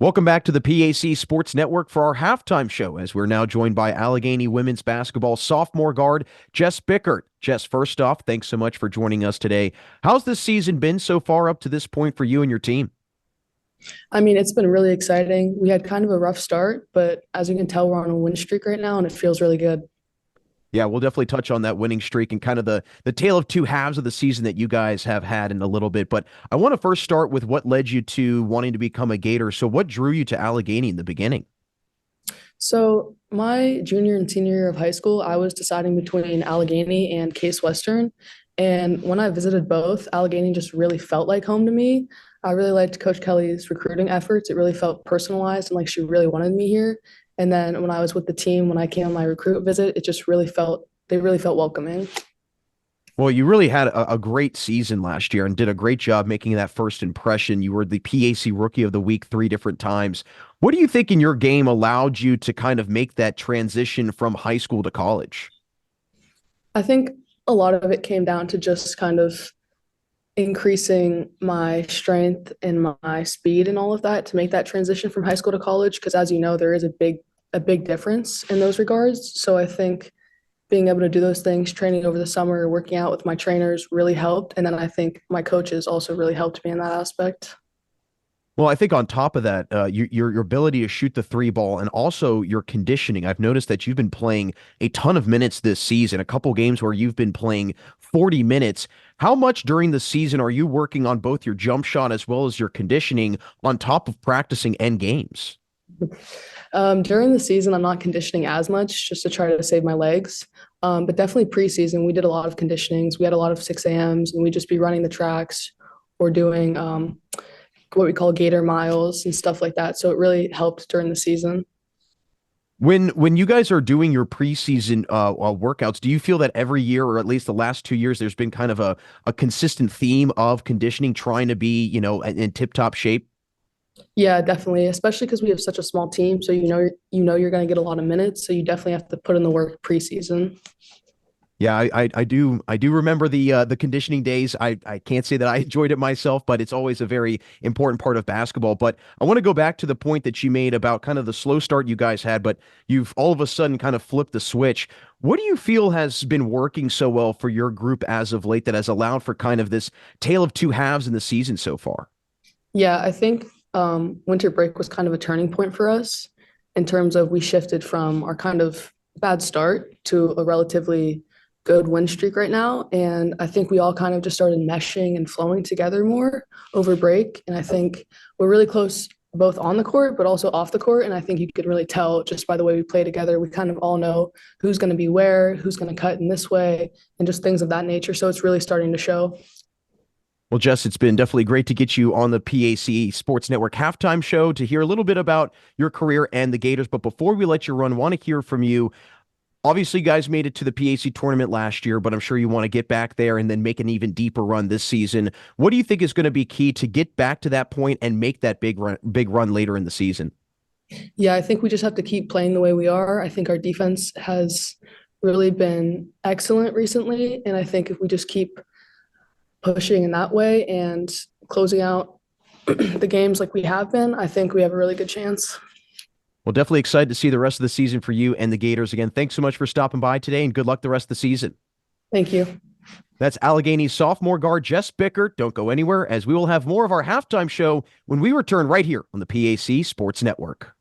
Welcome back to the PAC Sports Network for our halftime show, as we're now joined by Allegheny women's basketball sophomore guard Jess Bickart. Jess, first off, thanks so much for joining us today. How's this season been so far up to this point for you and your team? I mean, it's been really exciting. We had kind of a rough start, but as you can tell, we're on a win streak right now, and it feels really good. Yeah, we'll definitely touch on that winning streak and kind of the tale of two halves of the season that you guys have had in a little bit. But I want to first start with what led you to wanting to become a Gator. So what drew you to Allegheny in the beginning? So, my junior and senior year of high school, I was deciding between Allegheny and Case Western. And when I visited both, Allegheny just really felt like home to me. I really liked Coach Kelly's recruiting efforts. It really felt personalized and like she really wanted me here. And then when I was with the team, when I came on my recruit visit, it just really felt, they really felt welcoming. Well, you really had a great season last year and did a great job making that first impression. You were the PAC Rookie of the Week three different times. What do you think in your game allowed you to kind of make that transition from high school to college? I think a lot of it came down to just kind of increasing my strength and my speed and all of that to make that transition from high school to college. Because as you know, there is a big difference in those regards. So I think being able to do those things, training over the summer, working out with my trainers really helped. And then I think my coaches also really helped me in that aspect. Well, I think on top of that, your ability to shoot the three ball and also your conditioning. I've noticed that you've been playing a ton of minutes this season, a couple games where you've been playing 40 minutes. How much during the season are you working on both your jump shot as well as your conditioning on top of practicing end games? During the season, I'm not conditioning as much just to try to save my legs. But definitely preseason, we did a lot of conditionings. We had a lot of 6 a.m.s and we'd just be running the tracks or doing what we call gator miles and stuff like that. So it really helped during the season. When you guys are doing your preseason workouts, do you feel that every year, or at least the last 2 years, there's been kind of a consistent theme of conditioning, trying to be, in tip-top shape? Yeah, definitely, especially because we have such a small team. So you know you're going to get a lot of minutes. So you definitely have to put in the work preseason. Yeah, I do remember the conditioning days. I can't say that I enjoyed it myself, but it's always a very important part of basketball. But I want to go back to the point that you made about kind of the slow start you guys had, but you've all of a sudden kind of flipped the switch. What do you feel has been working so well for your group as of late that has allowed for kind of this tale of two halves in the season so far? Yeah, I think winter break was kind of a turning point for us in terms of we shifted from our kind of bad start to a relatively good win streak right now. And I think we all kind of just started meshing and flowing together more over break. And I think we're really close both on the court, but also off the court. And I think you could really tell just by the way we play together. We kind of all know who's going to be where, who's going to cut in this way, and just things of that nature. So it's really starting to show. Well, Jess, it's been definitely great to get you on the PAC Sports Network halftime show to hear a little bit about your career and the Gators. But before we let you run, want to hear from you. Obviously, you guys made it to the PAC tournament last year, but I'm sure you want to get back there and then make an even deeper run this season. What do you think is going to be key to get back to that point and make that big run later in the season? Yeah, I think we just have to keep playing the way we are. I think our defense has really been excellent recently. And I think if we just keep pushing in that way and closing out the games like we have been, I think we have a really good chance. Well, definitely excited to see the rest of the season for you and the Gators. Again, thanks so much for stopping by today and good luck the rest of the season. Thank you. That's Allegheny sophomore guard Jess Bickart. Don't go anywhere, as we will have more of our halftime show when we return right here on the PAC Sports Network.